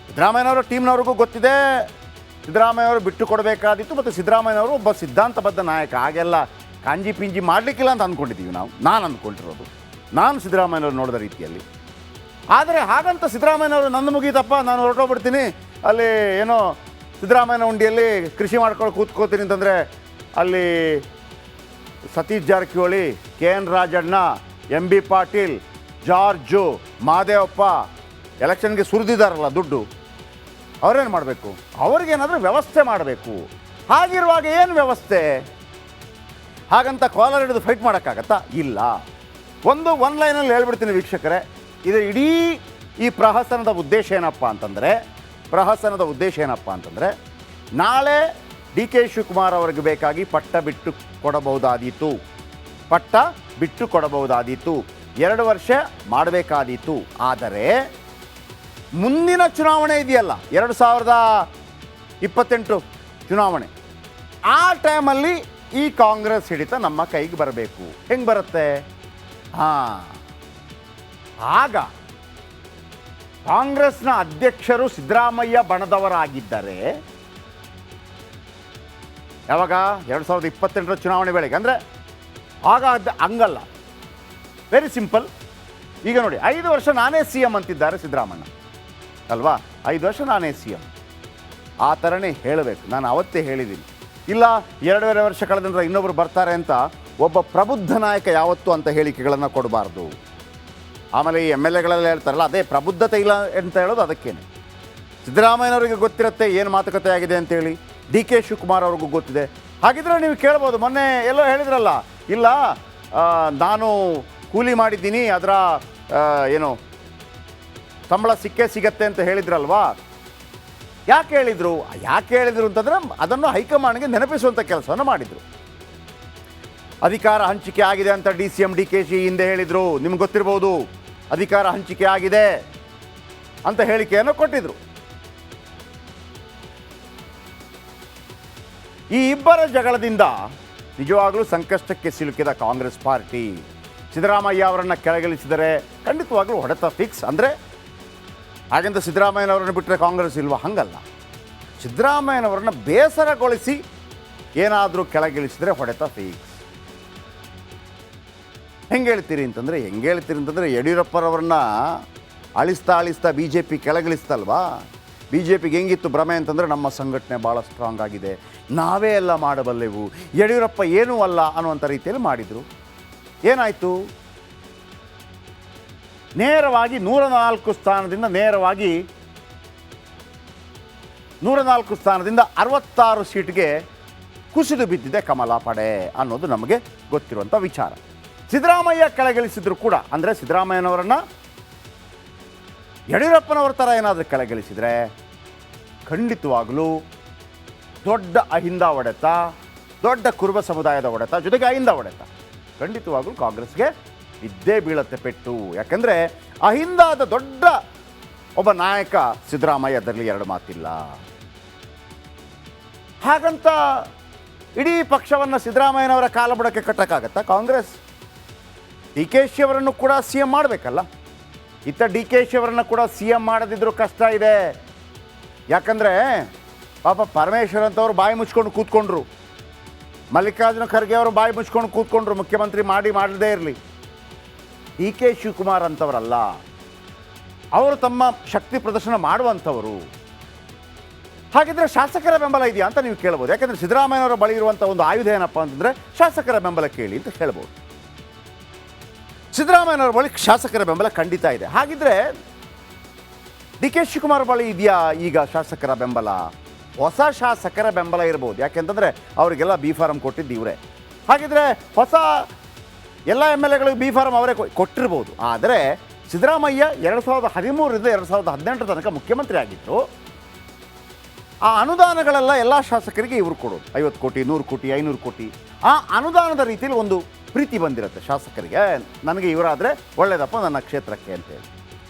ಸಿದ್ದರಾಮಯ್ಯನವರ ಟೀಮ್ನವ್ರಿಗೂ ಗೊತ್ತಿದೆ ಸಿದ್ದರಾಮಯ್ಯವರು ಬಿಟ್ಟು ಕೊಡಬೇಕಾದಿತ್ತು, ಮತ್ತು ಸಿದ್ದರಾಮಯ್ಯನವರು ಒಬ್ಬ ಸಿದ್ಧಾಂತಬದ್ಧ ನಾಯಕ. ಹಾಗೆಲ್ಲ ಕಾಂಜಿ ಪಿಂಜಿ ಮಾಡಲಿಕ್ಕಿಲ್ಲ ಅಂತ ಅಂದ್ಕೊಂಡಿದ್ದೀವಿ ನಾನು ಅಂದ್ಕೊಂಡಿರೋದು, ನಾನು ಸಿದ್ದರಾಮಯ್ಯನವ್ರು ನೋಡಿದ ರೀತಿಯಲ್ಲಿ. ಆದರೆ ಹಾಗಂತ ಸಿದ್ದರಾಮಯ್ಯನವರು ನಂದು ಮುಗೀತಪ್ಪ ನಾನು ಹೊರಟೋಗ್ಬಿಡ್ತೀನಿ, ಅಲ್ಲಿ ಏನೋ ಸಿದ್ದರಾಮಯ್ಯನ ಉಂಡಿಯಲ್ಲಿ ಕೃಷಿ ಮಾಡ್ಕೊಂಡು ಕೂತ್ಕೋತೀನಿ ಅಂತಂದರೆ ಅಲ್ಲಿ Satish Jarkiholi, K N Rajanna, M B Patil, George, Mahadevappa ಎಲೆಕ್ಷನ್ಗೆ ಸುರಿದಿದ್ದಾರಲ್ಲ ದುಡ್ಡು, ಅವರೇನು ಮಾಡಬೇಕು? ಅವ್ರಿಗೇನಾದರೂ ವ್ಯವಸ್ಥೆ ಮಾಡಬೇಕು. ಹಾಗಿರುವಾಗ ಏನು ವ್ಯವಸ್ಥೆ? ಹಾಗಂತ ಕಾಲರ್ ಹಿಡಿದು ಫೈಟ್ ಮಾಡೋಕ್ಕಾಗತ್ತಾ? ಇಲ್ಲ. ಒನ್ ಲೈನಲ್ಲಿ ಹೇಳ್ಬಿಡ್ತೀನಿ ವೀಕ್ಷಕರೇ, ಇದು ಇಡೀ ಈ ಪ್ರಹಸನದ ಉದ್ದೇಶ ಏನಪ್ಪ ಅಂತಂದರೆ ನಾಳೆ ಡಿ ಕೆ ಶಿವಕುಮಾರ್ ಅವರಿಗೆ ಬೇಕಾಗಿ ಪಟ್ಟ ಬಿಟ್ಟು ಕೊಡಬಹುದಾದೀತು, 2 ವರ್ಷ ಮಾಡಬೇಕಾದೀತು. ಆದರೆ ಮುಂದಿನ ಚುನಾವಣೆ ಇದೆಯಲ್ಲ, 2028 ಚುನಾವಣೆ, ಆ ಟೈಮಲ್ಲಿ ಈ ಕಾಂಗ್ರೆಸ್ ಹಿಡಿತ ನಮ್ಮ ಕೈಗೆ ಬರಬೇಕು. ಹೆಂಗೆ ಬರುತ್ತೆ? ಆಗ ಕಾಂಗ್ರೆಸ್ನ ಅಧ್ಯಕ್ಷರು ಸಿದ್ದರಾಮಯ್ಯ ಬಣದವರಾಗಿದ್ದರೆ, ಯಾವಾಗ 2028 ಚುನಾವಣೆ ವೇಳೆಗೆ, ಅಂದರೆ ಆಗ ಹಂಗಲ್ಲ. Very simple. ಈಗ ನೋಡಿ, 5 ವರ್ಷ ನಾನೇ ಸಿ ಎಂ ಅಂತಿದ್ದಾರೆ ಸಿದ್ದರಾಮಣ್ಣ ಅಲ್ವಾ? 5 ವರ್ಷ ನಾನೇ ಸಿ ಎಂ, ಆ ಥರನೇ ಹೇಳಬೇಕು. ನಾನು ಅವತ್ತೇ ಹೇಳಿದ್ದೀನಿ, ಇಲ್ಲ 2.5 ವರ್ಷ ಕಳೆದ ನಂತರ ಇನ್ನೊಬ್ಬರು ಬರ್ತಾರೆ ಅಂತ ಒಬ್ಬ ಪ್ರಬುದ್ಧ ನಾಯಕ ಯಾವತ್ತೂ ಅಂತ ಹೇಳಿಕೆಗಳನ್ನು ಕೊಡಬಾರ್ದು. ಆಮೇಲೆ ಈ ಎಮ್ ಎಲ್ ಎಗಳೆಲ್ಲ ಹೇಳ್ತಾರಲ್ಲ, ಅದೇ ಪ್ರಬುದ್ಧತೆ ಇಲ್ಲ ಅಂತ ಹೇಳೋದು ಅದಕ್ಕೇನೆ. ಸಿದ್ದರಾಮಯ್ಯನವರಿಗೆ ಗೊತ್ತಿರುತ್ತೆ ಏನು ಮಾತುಕತೆ ಆಗಿದೆ ಅಂತೇಳಿ, ಡಿ ಕೆ ಶಿವಕುಮಾರ್ ಅವ್ರಿಗೂ ಗೊತ್ತಿದೆ. ಹಾಗಿದ್ರೆ ನೀವು ಕೇಳ್ಬೋದು, ಮೊನ್ನೆ ಎಲ್ಲೋ ಹೇಳಿದ್ರಲ್ಲ, ಇಲ್ಲ ನಾನು ಕೂಲಿ ಮಾಡಿದ್ದೀನಿ, ಅದರ ಏನು ಸಂಬಳ ಸಿಗತ್ತೆ ಅಂತ ಹೇಳಿದ್ರಲ್ವಾ? ಯಾಕೆ ಹೇಳಿದರು ಅಂತಂದರೆ ಅದನ್ನು ಹೈಕಮಾಂಡ್ಗೆ ನೆನಪಿಸುವಂಥ ಕೆಲಸವನ್ನು ಮಾಡಿದರು. ಅಧಿಕಾರ ಹಂಚಿಕೆ ಆಗಿದೆ ಅಂತ D C M D K she ಹಿಂದೆ ಹೇಳಿದರು, ನಿಮ್ಗೆ ಗೊತ್ತಿರ್ಬೋದು. ಅಧಿಕಾರ ಹಂಚಿಕೆ ಆಗಿದೆ ಅಂತ ಹೇಳಿಕೆಯನ್ನು ಕೊಟ್ಟಿದ್ರು. ಈ ಇಬ್ಬರ ಜಗಳದಿಂದ ನಿಜವಾಗಲೂ ಸಂಕಷ್ಟಕ್ಕೆ ಸಿಲುಕಿದ ಕಾಂಗ್ರೆಸ್ ಪಾರ್ಟಿ ಸಿದ್ದರಾಮಯ್ಯ ಅವರನ್ನು ಕೆಳಗಿಳಿಸಿದರೆ ಖಂಡಿತವಾಗ್ಲೂ ಹೊಡೆತ ಫಿಕ್ಸ್. ಅಂದರೆ ಹಾಗೆಂತ ಸಿದ್ದರಾಮಯ್ಯನವರನ್ನು ಬಿಟ್ಟರೆ ಕಾಂಗ್ರೆಸ್ ಇಲ್ವಾ? ಹಂಗಲ್ಲ. ಸಿದ್ದರಾಮಯ್ಯನವರನ್ನು ಬೇಸರಗೊಳಿಸಿ ಏನಾದರೂ ಕೆಳಗಿಳಿಸಿದರೆ ಹೊಡೆತ ಫಿಕ್ಸ್. ಹೆಂಗೆ ಹೇಳ್ತೀರಿ ಅಂತಂದರೆ ಯಡಿಯೂರಪ್ಪರವ್ರನ್ನ ಅಳಿಸ್ತಾ ಬಿ ಜೆ ಪಿ ಕೆಳಗಿಳಿಸ್ತಲ್ವಾ? ಬಿ ಜೆ ಪಿಗೆ ಹೆಂಗಿತ್ತು ಭ್ರಮೆ ಅಂತಂದರೆ, ನಮ್ಮ ಸಂಘಟನೆ ಭಾಳ ಸ್ಟ್ರಾಂಗ್ ಆಗಿದೆ, ನಾವೇ ಎಲ್ಲ ಮಾಡಬಲ್ಲೆವು, ಯಡಿಯೂರಪ್ಪ ಏನೂ ಅಲ್ಲ ಅನ್ನುವಂಥ ರೀತಿಯಲ್ಲಿ ಮಾಡಿದರು. ಏನಾಯಿತು? ನೇರವಾಗಿ 104 ಸ್ಥಾನದಿಂದ 66 ಸೀಟ್ಗೆ ಕುಸಿದು ಬಿದ್ದಿದೆ ಕಮಲ ಪಡೆ ಅನ್ನೋದು ನಮಗೆ ಗೊತ್ತಿರುವಂಥ ವಿಚಾರ. ಸಿದ್ದರಾಮಯ್ಯ ಕೆಳಗಿಳಿಸಿದ್ರು ಕೂಡ, ಅಂದರೆ ಸಿದ್ದರಾಮಯ್ಯನವರನ್ನು ಯಡಿಯೂರಪ್ಪನವರ ಥರ ಏನಾದರೂ ಕೆಳಗಿಳಿಸಿದರೆ ಖಂಡಿತವಾಗಲೂ ದೊಡ್ಡ ಅಹಿಂದ ಹೊಡೆತ, ದೊಡ್ಡ ಕುರುಬ ಸಮುದಾಯದ ಹೊಡೆತ, ಜೊತೆಗೆ ಅಹಿಂದ ಹೊಡೆತ ಖಂಡಿತವಾಗಲೂ ಕಾಂಗ್ರೆಸ್ಗೆ ಇದ್ದೇ ಬೀಳತ್ತೆ ಪೆಟ್ಟು. ಯಾಕಂದರೆ ಅಹಿಂದಾದ ದೊಡ್ಡ ಒಬ್ಬ ನಾಯಕ ಸಿದ್ದರಾಮಯ್ಯ, ಅದರಲ್ಲಿ 2 ಮಾತಿಲ್ಲ. ಹಾಗಂತ ಇಡೀ ಪಕ್ಷವನ್ನು ಸಿದ್ದರಾಮಯ್ಯನವರ ಕಾಲ ಬುಡಕ್ಕೆ ಕಟ್ಟಕ್ಕಾಗತ್ತಾ ಕಾಂಗ್ರೆಸ್? ಡಿ ಕೆ ಶಿ ಅವರನ್ನು ಕೂಡ ಸಿ ಎಂ ಮಾಡಬೇಕಲ್ಲ. ಇತ್ತ ಡಿ ಕೆ ಶಿ ಅವರನ್ನು ಕೂಡ ಸಿ ಎಂ ಮಾಡದಿದ್ದರೂ ಕಷ್ಟ ಇದೆ. ಯಾಕಂದರೆ ಪಾಪ ಪರಮೇಶ್ವರ್ ಅಂತವ್ರು ಬಾಯಿ ಮುಚ್ಕೊಂಡು ಕೂತ್ಕೊಂಡ್ರು, ಮಲ್ಲಿಕಾರ್ಜುನ ಖರ್ಗೆ ಅವರು ಬಾಯಿ ಮುಚ್ಕೊಂಡು ಕೂತ್ಕೊಂಡ್ರು, ಮುಖ್ಯಮಂತ್ರಿ ಮಾಡದೇ ಇರಲಿ. ಡಿ ಕೆ ಶಿವಕುಮಾರ್ ಅಂತವರಲ್ಲ, ಅವರು ತಮ್ಮ ಶಕ್ತಿ ಪ್ರದರ್ಶನ ಮಾಡುವಂಥವರು. ಹಾಗಿದ್ರೆ ಶಾಸಕರ ಬೆಂಬಲ ಇದೆಯಾ ಅಂತ ನೀವು ಕೇಳ್ಬೋದು. ಯಾಕಂದರೆ ಸಿದ್ದರಾಮಯ್ಯನವರ ಬಳಿ ಇರುವಂಥ ಒಂದು ಆಯುಧ ಏನಪ್ಪ ಅಂತಂದರೆ ಶಾಸಕರ ಬೆಂಬಲ ಕೇಳಿ ಅಂತ ಹೇಳ್ಬೋದು. ಸಿದ್ದರಾಮಯ್ಯನವರ ಬಳಿ ಶಾಸಕರ ಬೆಂಬಲ ಖಂಡಿತ ಇದೆ. ಹಾಗಿದ್ರೆ ಡಿ ಕೆ ಶಿವಕುಮಾರ್ ಬಳಿ ಇದೆಯಾ ಈಗ ಶಾಸಕರ ಬೆಂಬಲ? ಹೊಸ ಶಾಸಕರ ಬೆಂಬಲ ಇರ್ಬೋದು, ಯಾಕೆಂತಂದರೆ ಅವರಿಗೆಲ್ಲ ಬಿ ಫಾರಂ ಕೊಟ್ಟಿದ್ದು ಇವರೇ. ಹಾಗಿದ್ರೆ ಹೊಸ ಎಲ್ಲ ಎಮ್ ಎಲ್ ಎಗಳಿಗೆ ಬಿ ಫಾರಂ ಅವರೇ ಕೊಟ್ಟಿರ್ಬೋದು. ಆದರೆ ಸಿದ್ದರಾಮಯ್ಯ 2013ರಿಂದ 2018 ತನಕ ಮುಖ್ಯಮಂತ್ರಿ ಆಗಿದ್ದರು. ಆ ಅನುದಾನಗಳೆಲ್ಲ ಎಲ್ಲ ಶಾಸಕರಿಗೆ ಇವರು ಕೊಡೋದು, 50 ಕೋಟಿ, 100 ಕೋಟಿ, 500 ಕೋಟಿ. ಆ ಅನುದಾನದ ರೀತಿಯಲ್ಲಿ ಒಂದು ಪ್ರೀತಿ ಬಂದಿರುತ್ತೆ ಶಾಸಕರಿಗೆ, ನನಗೆ ಇವರಾದರೆ ಒಳ್ಳೆಯದಪ್ಪ ನನ್ನ ಕ್ಷೇತ್ರಕ್ಕೆ ಅಂತೇಳಿ.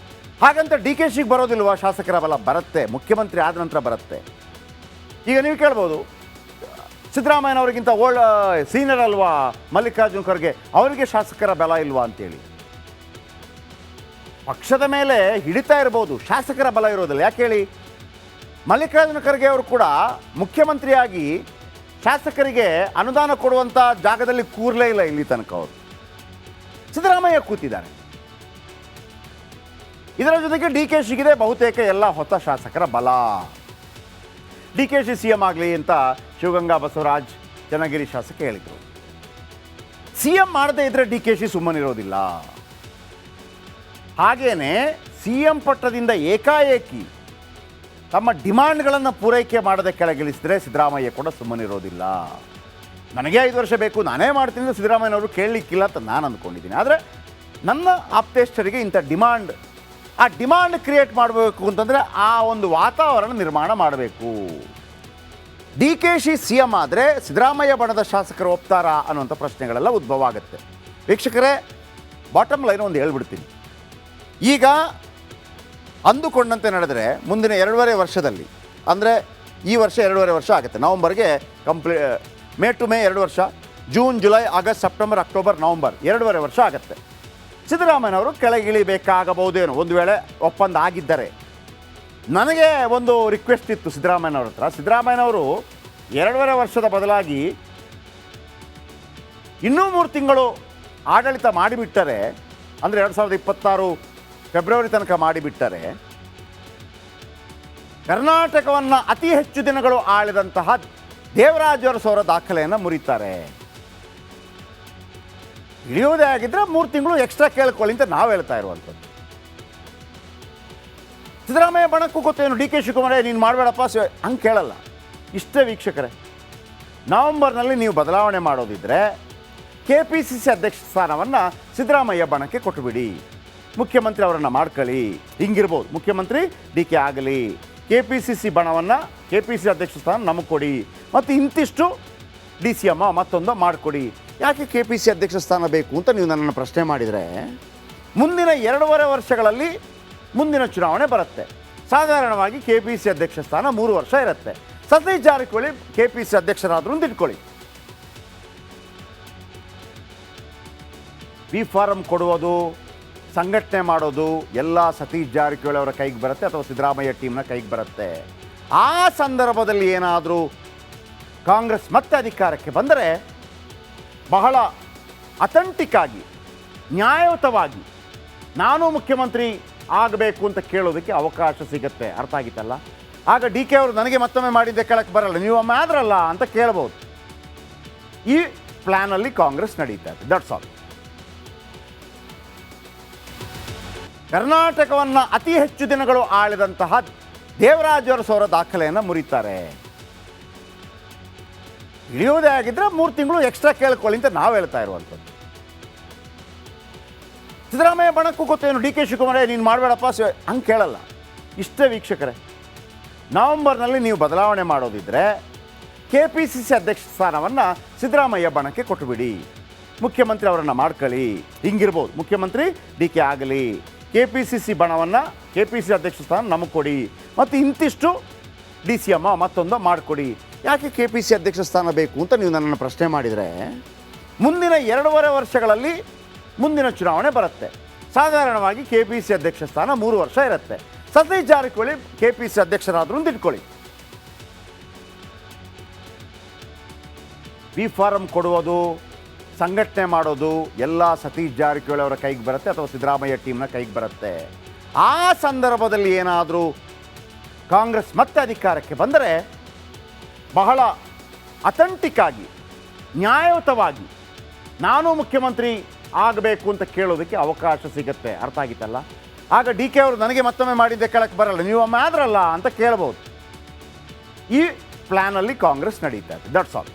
ಹಾಗಂತ ಡಿ ಕೆ ಶಿಗೆ ಬರೋದಿಲ್ವಾ ಶಾಸಕರ ಬಲ? ಬರುತ್ತೆ, ಮುಖ್ಯಮಂತ್ರಿ ಆದ ನಂತರ ಬರುತ್ತೆ. ಈಗ ನೀವು ಕೇಳ್ಬೋದು, ಸಿದ್ದರಾಮಯ್ಯನವರಿಗಿಂತ ಸೀನಿಯರ್ ಅಲ್ವಾ ಮಲ್ಲಿಕಾರ್ಜುನ ಖರ್ಗೆ, ಅವರಿಗೆ ಶಾಸಕರ ಬಲ ಇಲ್ವಾ ಅಂತೇಳಿ. ಪಕ್ಷದ ಮೇಲೆ ಹಿಡಿತಾ ಇರ್ಬೋದು, ಶಾಸಕರ ಬಲ ಇರೋದಿಲ್ಲ. ಯಾಕೆ ಹೇಳಿ, ಮಲ್ಲಿಕಾರ್ಜುನ ಖರ್ಗೆ ಅವರು ಕೂಡ ಮುಖ್ಯಮಂತ್ರಿಯಾಗಿ ಶಾಸಕರಿಗೆ ಅನುದಾನ ಕೊಡುವಂಥ ಜಾಗದಲ್ಲಿ ಕೂರಲೇ ಇಲ್ಲ ಇಲ್ಲಿ ತನಕ. ಅವರು ಸಿದ್ದರಾಮಯ್ಯ ಕೂತಿದ್ದಾರೆ. ಇದರ ಜೊತೆಗೆ ಡಿ ಕೆ ಶಿಗಿದೆ ಬಹುತೇಕ ಎಲ್ಲ ಹೊಸ ಶಾಸಕರ ಬಲ. D K she C M ಆಗಲಿ ಅಂತ ಶಿವಗಂಗಾ ಬಸವರಾಜ್ ಚನ್ನಗಿರಿ ಶಾಸಕ ಹೇಳಿದರು. ಸಿ ಎಂ ಮಾಡದೇ ಇದ್ರೆ ಡಿ ಕೆ ಶಿ ಸುಮ್ಮನಿರೋದಿಲ್ಲ. ಹಾಗೇನೆ ಸಿ ಎಂ ಪಟ್ಟದಿಂದ ಏಕಾಏಕಿ ತಮ್ಮ ಡಿಮಾಂಡ್ಗಳನ್ನು ಪೂರೈಕೆ ಮಾಡದೆ ಕೆಳಗಿಳಿಸಿದ್ರೆ ಸಿದ್ದರಾಮಯ್ಯ ಕೂಡ ಸುಮ್ಮನಿರೋದಿಲ್ಲ. ನನಗೆ 5 ವರ್ಷ ಬೇಕು, ನಾನೇ ಮಾಡ್ತೀನಿ ಅಂತ ಸಿದ್ದರಾಮಯ್ಯನವರು ಕೇಳಲಿಕ್ಕಿಲ್ಲ ಅಂತ ನಾನು ಅಂದ್ಕೊಂಡಿದ್ದೀನಿ. ಆದರೆ ನನ್ನ ಆಪ್ತೇಷ್ಟರಿಗೆ ಇಂಥ ಆ ಡಿಮಾಂಡ್ ಕ್ರಿಯೇಟ್ ಮಾಡಬೇಕು ಅಂತಂದರೆ ಆ ಒಂದು ವಾತಾವರಣ ನಿರ್ಮಾಣ ಮಾಡಬೇಕು. D K she C M ಆದರೆ ಸಿದ್ದರಾಮಯ್ಯ ಬಣದ ಶಾಸಕರು ಒಪ್ತಾರಾ ಅನ್ನುವಂಥ ಪ್ರಶ್ನೆಗಳೆಲ್ಲ ಉದ್ಭವ ಆಗುತ್ತೆ. ವೀಕ್ಷಕರೇ, ಬಾಟಮ್ ಲೈನ್ ಒಂದು ಹೇಳ್ಬಿಡ್ತೀನಿ. ಈಗ ಅಂದುಕೊಂಡಂತೆ ನಡೆದರೆ ಮುಂದಿನ 2.5 ವರ್ಷದಲ್ಲಿ, ಅಂದರೆ ಈ ವರ್ಷ 2.5 ವರ್ಷ ಆಗುತ್ತೆ, ನವಂಬರ್ಗೆ ಮೇ ಟು ಮೇ 2 ವರ್ಷ, June July August September October November 2.5 ವರ್ಷ ಆಗುತ್ತೆ. ಸಿದ್ದರಾಮಯ್ಯನವರು ಕೆಳಗಿಳಿಬೇಕಾಗಬಹುದೇನೋ ಒಂದು ವೇಳೆ ಒಪ್ಪಂದ ಆಗಿದ್ದರೆ. ನನಗೆ ಒಂದು ರಿಕ್ವೆಸ್ಟ್ ಇತ್ತು ಸಿದ್ದರಾಮಯ್ಯನವ್ರ ಹತ್ರ. ಸಿದ್ದರಾಮಯ್ಯನವರು 2.5 ವರ್ಷದ ಬದಲಾಗಿ ಇನ್ನೂ 3 ತಿಂಗಳು ಆಡಳಿತ ಮಾಡಿಬಿಟ್ಟರೆ, ಅಂದರೆ 2026 ಫೆಬ್ರವರಿ ತನಕ ಮಾಡಿಬಿಟ್ಟರೆ, ಕರ್ನಾಟಕವನ್ನು ಅತಿ ಹೆಚ್ಚು ದಿನಗಳು ಆಳಿದಂತಹ ದೇವರಾಜ ಅರಸು ಅವರ ದಾಖಲೆಯನ್ನು ಮುರಿತಾರೆ. ಇಳಿಯೋದೇ ಆಗಿದ್ದರೆ 3 ತಿಂಗಳು ಎಕ್ಸ್ಟ್ರಾ ಕೇಳ್ಕೊಳ್ಳಿ ಅಂತ ನಾವು ಹೇಳ್ತಾ ಇರುವಂಥದ್ದು. ಸಿದ್ದರಾಮಯ್ಯ ಬಣಕ್ಕೂ ಗೊತ್ತೇನು, ಡಿ ಕೆ ಶಿವಕುಮಾರ್ ನೀನು ಮಾಡಬೇಡಪ್ಪ ಹಂಗೆ ಕೇಳಲ್ಲ. ಇಷ್ಟೇ ವೀಕ್ಷಕರೇ, ನವಂಬರ್ನಲ್ಲಿ ನೀವು ಬದಲಾವಣೆ ಮಾಡೋದಿದ್ದರೆ ಕೆ ಪಿ ಸಿ ಸಿ ಅಧ್ಯಕ್ಷ ಸ್ಥಾನವನ್ನು ಸಿದ್ದರಾಮಯ್ಯ ಬಣಕ್ಕೆ ಕೊಟ್ಟುಬಿಡಿ, ಮುಖ್ಯಮಂತ್ರಿ ಅವರನ್ನು ಮಾಡ್ಕೊಳ್ಳಿ. ಹಿಂಗಿರ್ಬೋದು, ಮುಖ್ಯಮಂತ್ರಿ ಡಿ ಕೆ ಆಗಲಿ, ಕೆ ಪಿ ಸಿ ಸಿ ಬಣವನ್ನು ಕೆ ಪಿ ಸಿ ಅಧ್ಯಕ್ಷ ಸ್ಥಾನ ನಮಗೆ ಕೊಡಿ, ಮತ್ತು ಇಂತಿಷ್ಟು ಡಿ ಸಿ ಎಮ್ಮ ಮತ್ತೊಂದು ಮಾಡಿಕೊಡಿ. ಯಾಕೆ ಕೆ ಪಿ ಸಿ ಅಧ್ಯಕ್ಷ ಸ್ಥಾನ ಬೇಕು ಅಂತ ನೀವು ನನ್ನನ್ನು ಪ್ರಶ್ನೆ ಮಾಡಿದರೆ, ಮುಂದಿನ 2.5 ವರ್ಷಗಳಲ್ಲಿ ಮುಂದಿನ ಚುನಾವಣೆ ಬರುತ್ತೆ. ಸಾಧಾರಣವಾಗಿ ಕೆ ಪಿ ಸಿ ಅಧ್ಯಕ್ಷ ಸ್ಥಾನ 3 ವರ್ಷ ಇರುತ್ತೆ. Satish Jarkiholi K P C ಅಧ್ಯಕ್ಷರಾದ್ರೂ ಅಂತ ಇಟ್ಕೊಳ್ಳಿ. ಬಿ ಫಾರಂ ಕೊಡುವುದು, ಸಂಘಟನೆ ಮಾಡೋದು ಎಲ್ಲ ಸತೀಶ್ ಜಾರಕಿಹೊಳಿ ಅವರ ಕೈಗೆ ಬರುತ್ತೆ ಅಥವಾ ಸಿದ್ದರಾಮಯ್ಯ ಟೀಮ್ನ ಕೈಗೆ ಬರುತ್ತೆ. ಆ ಸಂದರ್ಭದಲ್ಲಿ ಏನಾದರೂ ಕಾಂಗ್ರೆಸ್ ಮತ್ತೆ ಅಧಿಕಾರಕ್ಕೆ ಬಂದರೆ ಬಹಳ ಅಥೆಂಟಿಕ್ ಆಗಿ, ನ್ಯಾಯಯುತವಾಗಿ ನಾನು ಮುಖ್ಯಮಂತ್ರಿ ಆಗಬೇಕು ಅಂತ ಕೇಳೋದಕ್ಕೆ ಅವಕಾಶ ಸಿಗುತ್ತೆ. ಅರ್ಥ ಆಗಿತ್ತಲ್ಲ? ಆಗ ಡಿ ಕೆ ಅವರು ನನಗೆ ಮತ್ತೊಮ್ಮೆ ಮಾಡಿದ್ದೆ ಕೇಳಕ್ಕೆ ಬರಲ್ಲ, ನೀವು ಒಮ್ಮೆ ಆದ್ರಲ್ಲ ಅಂತ ಕೇಳ್ಬೋದು. ಈ ಪ್ಲ್ಯಾನಲ್ಲಿ ಕಾಂಗ್ರೆಸ್ ನಡೀತಾ ಇದೆ. That's all. ಕರ್ನಾಟಕವನ್ನು ಅತಿ ಹೆಚ್ಚು ದಿನಗಳು ಆಳಿದಂತಹ ದೇವರಾಜ ಅರಸು ಅವರ ದಾಖಲೆಯನ್ನು ಮುರಿತಾರೆ. ಇಳಿಯೋದೇ ಆಗಿದ್ದರೆ 3 ತಿಂಗಳು ಎಕ್ಸ್ಟ್ರಾ ಕೇಳ್ಕೊಳ್ಳಿ ಅಂತ ನಾವು ಹೇಳ್ತಾ ಇರುವಂಥದ್ದು. ಸಿದ್ದರಾಮಯ್ಯ ಬಣಕ್ಕೂ ಗೊತ್ತೇನು, ಡಿ ಕೆ ಶಿವಕುಮಾರ್ ನೀನು ಮಾಡಬೇಡಪ್ಪ ಹಂಗೆ ಕೇಳಲ್ಲ. ಇಷ್ಟೇ ವೀಕ್ಷಕರೇ, ನವಂಬರ್ನಲ್ಲಿ ನೀವು ಬದಲಾವಣೆ ಮಾಡೋದಿದ್ದರೆ ಕೆ ಪಿ ಸಿ ಸಿ ಅಧ್ಯಕ್ಷ ಸ್ಥಾನವನ್ನು ಸಿದ್ದರಾಮಯ್ಯ ಬಣಕ್ಕೆ ಕೊಟ್ಟುಬಿಡಿ, ಮುಖ್ಯಮಂತ್ರಿ ಅವರನ್ನು ಮಾಡ್ಕೊಳ್ಳಿ. ಹಿಂಗಿರ್ಬೋದು, ಮುಖ್ಯಮಂತ್ರಿ ಡಿ ಕೆ ಆಗಲಿ, ಕೆ ಪಿ ಸಿ ಸಿ ಬಣವನ್ನು ಕೆ ಪಿ ಸಿ ಅಧ್ಯಕ್ಷ ಸ್ಥಾನ ನಮಗೆ ಕೊಡಿ, ಮತ್ತು ಇಂತಿಷ್ಟು ಡಿ ಸಿ ಎಮ್ಮ ಮತ್ತೊಂದು ಮಾಡಿಕೊಡಿ. ಯಾಕೆ ಕೆ ಪಿ ಸಿ ಅಧ್ಯಕ್ಷ ಸ್ಥಾನ ಬೇಕು ಅಂತ ನೀವು ನನ್ನನ್ನು ಪ್ರಶ್ನೆ ಮಾಡಿದರೆ, ಮುಂದಿನ 2.5 ವರ್ಷಗಳಲ್ಲಿ ಮುಂದಿನ ಚುನಾವಣೆ ಬರುತ್ತೆ. ಸಾಧಾರಣವಾಗಿ ಕೆ ಪಿ ಸಿ ಅಧ್ಯಕ್ಷ ಸ್ಥಾನ 3 ವರ್ಷ ಇರುತ್ತೆ. Satish Jarkiholi K P C ಅಧ್ಯಕ್ಷರಾದ್ರೂ ಅಂತ ಇಟ್ಕೊಳ್ಳಿ. ಬಿ ಫಾರಂ ಕೊಡುವುದು, ಸಂಘಟನೆ ಮಾಡೋದು ಎಲ್ಲ ಸತೀಶ್ ಜಾರಕಿಹೊಳಿ ಅವರ ಕೈಗೆ ಬರುತ್ತೆ ಅಥವಾ ಸಿದ್ದರಾಮಯ್ಯ ಟೀಮ್ನ ಕೈಗೆ ಬರುತ್ತೆ. ಆ ಸಂದರ್ಭದಲ್ಲಿ ಏನಾದರೂ ಕಾಂಗ್ರೆಸ್ ಮತ್ತೆ ಅಧಿಕಾರಕ್ಕೆ ಬಂದರೆ ಬಹಳ ಅಥೆಂಟಿಕ್ ಆಗಿ, ನ್ಯಾಯಯುತವಾಗಿ ನಾನು ಮುಖ್ಯಮಂತ್ರಿ ಆಗಬೇಕು ಅಂತ ಕೇಳೋದಕ್ಕೆ ಅವಕಾಶ ಸಿಗುತ್ತೆ. ಅರ್ಥ ಆಗಿತ್ತಲ್ಲ? ಆಗ ಡಿ ಕೆ ಅವರು ನನಗೆ ಮತ್ತೊಮ್ಮೆ ಮಾಡಿದ್ದೆ ಕೇಳಕ್ಕೆ ಬರಲ್ಲ, ನೀವು ಒಮ್ಮೆ ಆದ್ರಲ್ಲ ಅಂತ ಕೇಳ್ಬೋದು. ಈ ಪ್ಲ್ಯಾನಲ್ಲಿ ಕಾಂಗ್ರೆಸ್ ನಡೀತಾ ಇದೆ. That's all.